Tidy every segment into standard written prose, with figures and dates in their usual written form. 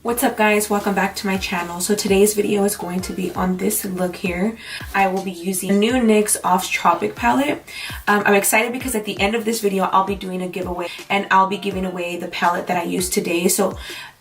What's up guys, welcome back to my channel. So today's video is going to be on this look here. I will be using the new NYX Off Tropic palette. I'm excited because at the end of this video I'll be doing a giveaway and I'll be giving away the palette that I used today. So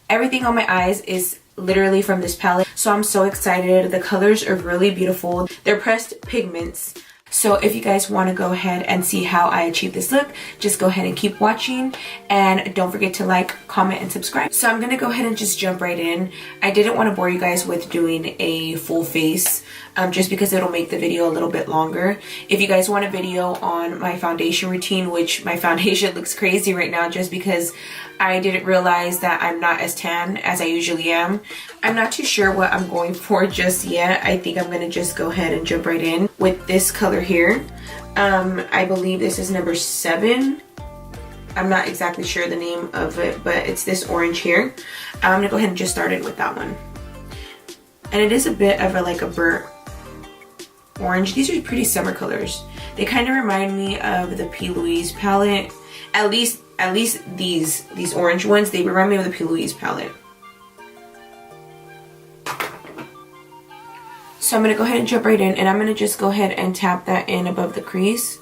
everything on my eyes is literally from this palette. So I'm so excited. The colors are really beautiful. They're pressed pigments. So if you guys want to go ahead and see how I achieve this look, just go ahead and keep watching and don't forget to like, comment, and subscribe. So I'm going to go ahead and just jump right in. I didn't want to bore you guys with doing a full face just because it'll make the video a little bit longer. If you guys want a video on my foundation routine, which my foundation looks crazy right now just because I didn't realize that I'm not as tan as I usually am. I'm not too sure what I'm going for just yet. I think I'm going to just go ahead and jump right in with this color here. I believe this is number 7. I'm not exactly sure the name of it, but it's this orange here. I'm going to go ahead and just start in with that one. And it is a bit of a burnt orange. These are pretty summer colors. They kind of remind me of the P. Louise palette. At least these orange ones, they remind me of the P. Louise palette. So I'm going to go ahead and jump right in, and I'm going to just go ahead and tap that in above the crease.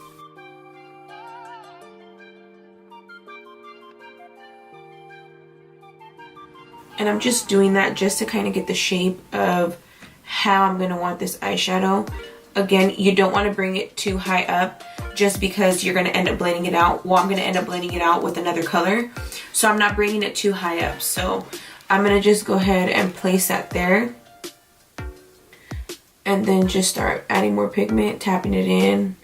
And I'm just doing that just to kind of get the shape of how I'm going to want this eyeshadow. Again, you don't want to bring it too high up just because you're going to end up blending it out. Well, I'm going to end up blending it out with another color. So I'm not bringing it too high up. So I'm going to just go ahead and place that there. And then just start adding more pigment, tapping it in.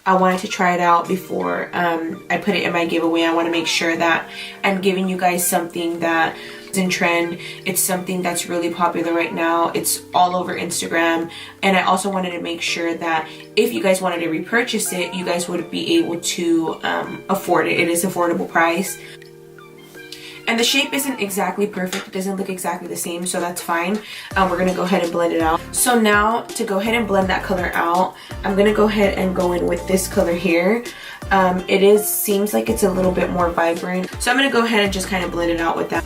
I wanted to try it out before I put it in my giveaway. I want to make sure that I'm giving you guys something that is in trend. It's something that's really popular right now. It's all over Instagram. And I also wanted to make sure that if you guys wanted to repurchase it, you guys would be able to afford it. It is an affordable price. And the shape isn't exactly perfect. It doesn't look exactly the same, so that's fine. We're going to go ahead and blend it out. So now to go ahead and blend that color out, I'm going to go ahead and go in with this color here. It seems like it's a little bit more vibrant. So I'm going to go ahead and just kind of blend it out with that.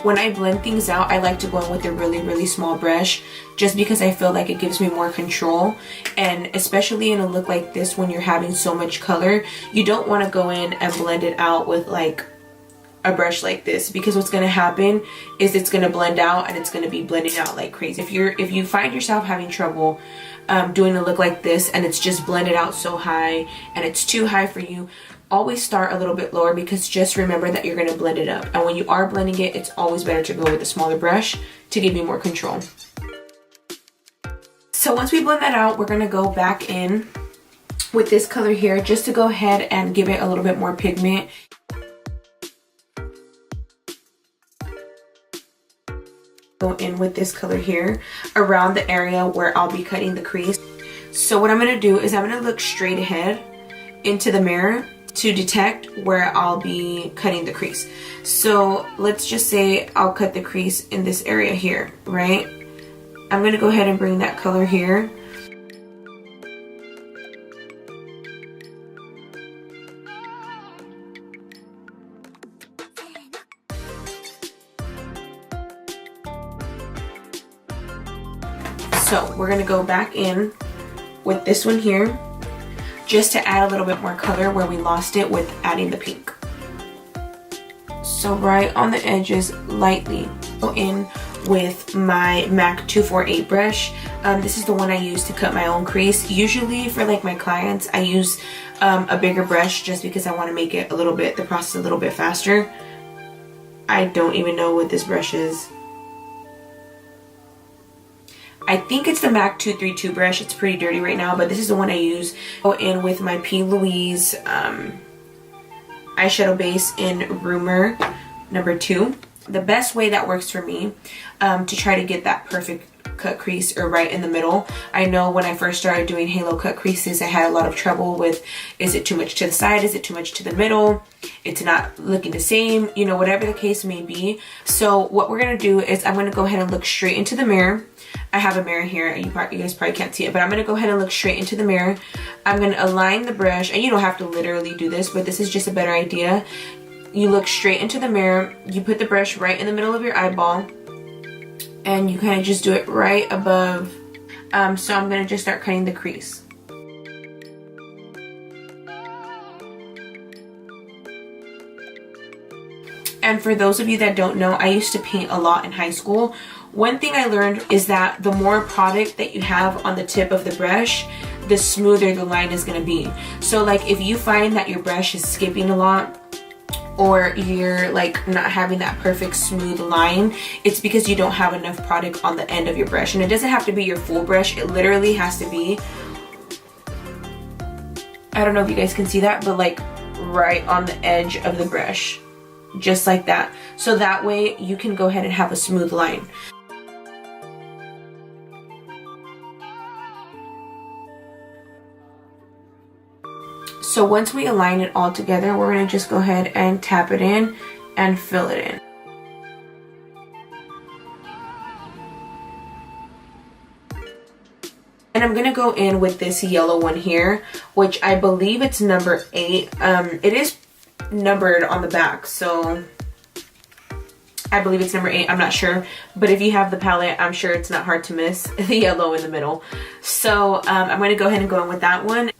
When I blend things out, I like to go in with a really small brush just because I feel like it gives me more control. And especially in a look like this, when you're having so much color, you don't want to go in and blend it out with like a brush like this, because what's going to happen is it's going to blend out and it's going to be blending out like crazy. If you find yourself having trouble doing a look like this and it's just blended out so high and it's too high for you, always start a little bit lower, because just remember that you're going to blend it up. And when you are blending it, it's always better to go with a smaller brush to give you more control. So once we blend that out, we're going to go back in with this color here just to go ahead and give it a little bit more pigment. Go in with this color here around the area where I'll be cutting the crease. So what I'm going to do is I'm going to look straight ahead into the mirror to detect where I'll be cutting the crease. So let's just say I'll cut the crease in this area here, right? I'm going to go ahead and bring that color here. So we're going to go back in with this one here, just to add a little bit more color where we lost it with adding the pink. So right on the edges, lightly go in with my MAC 248 brush. This is the one I use to cut my own crease. Usually for like my clients, I use a bigger brush just because I want to make it the process a little bit faster. I don't even know what this brush is. I think it's the MAC 232 brush. It's pretty dirty right now, but this is the one I use. Go in with my P. Louise eyeshadow base in Rumor number 2. The best way that works for me to try to get that perfect cut crease or right in the middle. I know when I first started doing halo cut creases, I had a lot of trouble with, is it too much to the side? Is it too much to the middle? It's not looking the same, you know, whatever the case may be. So what we're gonna do is I'm gonna go ahead and look straight into the mirror. I have a mirror here. You guys probably can't see it, but I'm gonna go ahead and look straight into the mirror. I'm gonna align the brush, and you don't have to literally do this, but this is just a better idea. You look straight into the mirror, you put the brush right in the middle of your eyeball, and you kind of just do it right above. So I'm gonna just start cutting the crease. And for those of you that don't know, I used to paint a lot in high school. One thing I learned is that the more product that you have on the tip of the brush, the smoother the line is gonna be. So like if you find that your brush is skipping a lot, or you're like not having that perfect smooth line, it's because you don't have enough product on the end of your brush. And it doesn't have to be your full brush, it literally has to be, I don't know if you guys can see that, but like right on the edge of the brush, just like that. So that way you can go ahead and have a smooth line. So once we align it all together, we're gonna just go ahead and tap it in and fill it in. And I'm gonna go in with this yellow one here, which I believe it's number 8. It is numbered on the back, so I believe it's number 8, I'm not sure. But if you have the palette, I'm sure it's not hard to miss the yellow in the middle. So I'm gonna go ahead and go in with that one.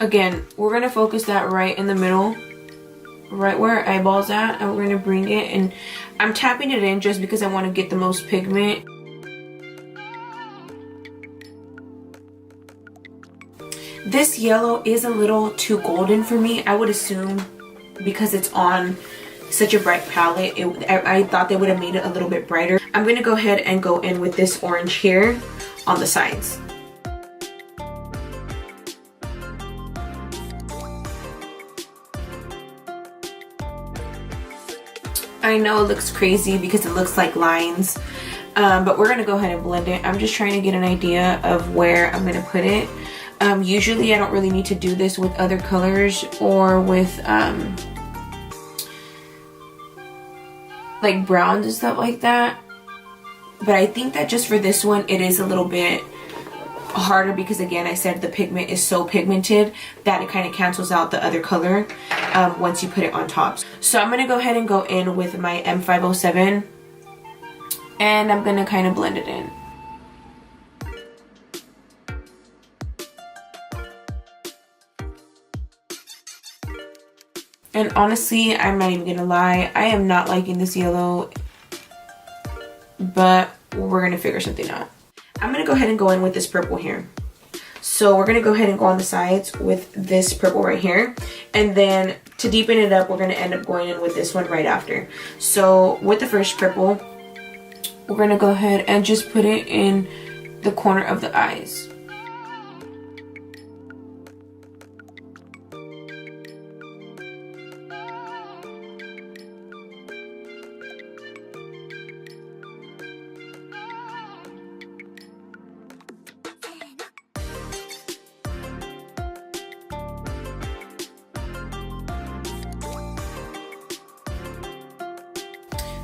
Again, we're gonna focus that right in the middle, right where our eyeball's at, and we're gonna bring it, and I'm tapping it in just because I want to get the most pigment. This yellow is a little too golden for me. I would assume because it's on such a bright palette, I thought they would have made it a little bit brighter. I'm gonna go ahead and go in with this orange here on the sides. I know it looks crazy because it looks like lines, but we're gonna go ahead and blend it. I'm just trying to get an idea of where I'm gonna put it. Usually I don't really need to do this with other colors or with like browns and stuff like that, but I think that just for this one it is a little bit harder because, again, I said the pigment is so pigmented that it kind of cancels out the other color once you put it on top. So I'm gonna go ahead and go in with my M507, and I'm gonna kind of blend it in. And honestly, I'm not even gonna lie, I am not liking this yellow, but we're gonna figure something out. I'm gonna go ahead and go in with this purple here. So we're gonna go ahead and go on the sides with this purple right here. And then to deepen it up, we're gonna end up going in with this one right after. So with the first purple, we're gonna go ahead and just put it in the corner of the eyes.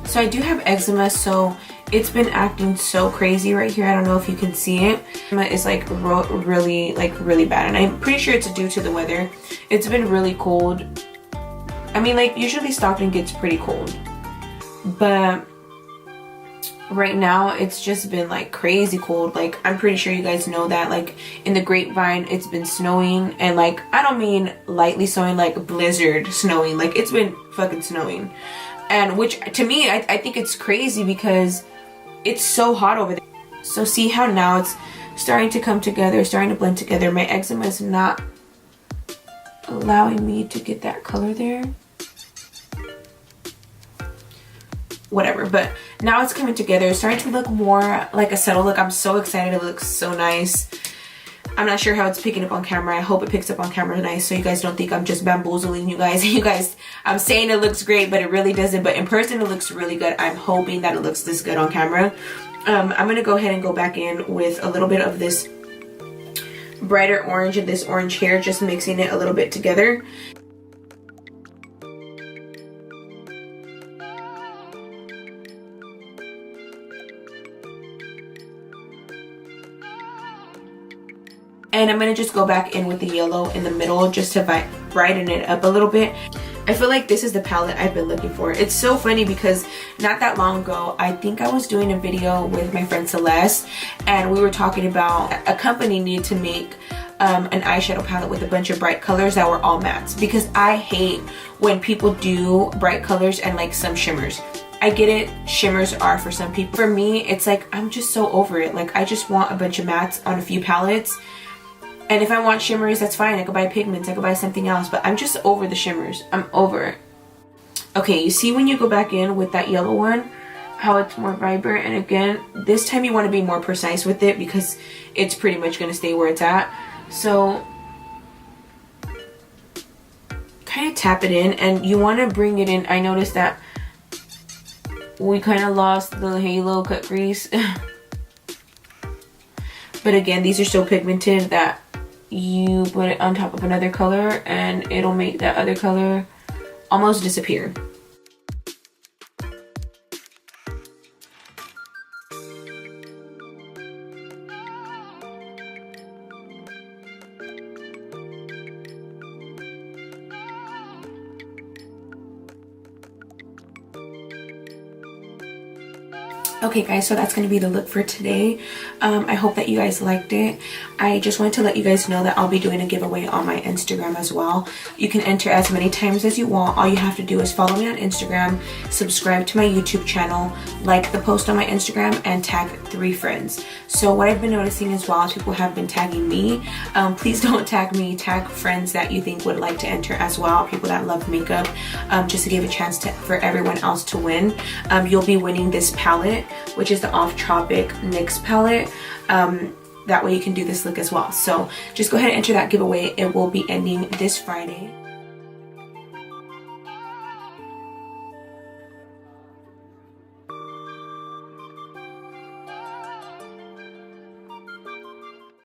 So I do have eczema, so it's been acting so crazy right here. I don't know if you can see it. It's like really bad, and I'm pretty sure it's due to the weather. It's been really cold. I mean, like usually Stockton gets pretty cold, but right now it's just been like crazy cold. Like I'm pretty sure you guys know that, like in the grapevine it's been snowing, and like I don't mean lightly snowing, like blizzard snowing. Like it's been fucking snowing. And which to me, I think it's crazy because it's so hot over there. So see how now it's starting to come together, starting to blend together. My eczema is not allowing me to get that color there. Whatever, but now it's coming together. It's starting to look more like a subtle look. I'm so excited. It looks so nice. I'm not sure how it's picking up on camera. I hope it picks up on camera nice so you guys don't think I'm just bamboozling you guys. You guys, I'm saying it looks great, but it really doesn't. But in person, it looks really good. I'm hoping that it looks this good on camera. I'm going to go ahead and go back in with a little bit of this brighter orange and this orange here, just mixing it a little bit together. And I'm going to just go back in with the yellow in the middle just to brighten it up a little bit. I feel like this is the palette I've been looking for. It's so funny because not that long ago, I think I was doing a video with my friend Celeste, and we were talking about a company needed to make an eyeshadow palette with a bunch of bright colors that were all mattes, because I hate when people do bright colors and like some shimmers. I get it, shimmers are for some people. For me, it's like I'm just so over it. Like I just want a bunch of mattes on a few palettes. And if I want shimmers, that's fine. I could buy pigments, I could buy something else, but I'm just over the shimmers. I'm over it. Okay, you see when you go back in with that yellow one, how it's more vibrant? And again, this time you want to be more precise with it because it's pretty much going to stay where it's at. So kind of tap it in, and you want to bring it in. I noticed that we kind of lost the halo cut crease. But again, these are so pigmented that you put it on top of another color and it'll make that other color almost disappear. Okay guys, so that's going to be the look for today. I hope that you guys liked it. I just wanted to let you guys know that I'll be doing a giveaway on my Instagram as well. You can enter as many times as you want. All you have to do is follow me on Instagram, subscribe to my YouTube channel, like the post on my Instagram, and tag 3 friends. So what I've been noticing as well is people have been tagging me. Please don't tag me, tag friends that you think would like to enter as well, people that love makeup, just to give a chance for everyone else to win. You'll be winning this palette, which is the Off Tropic NYX palette. That way you can do this look as well. So just go ahead and enter that giveaway. It will be ending this Friday.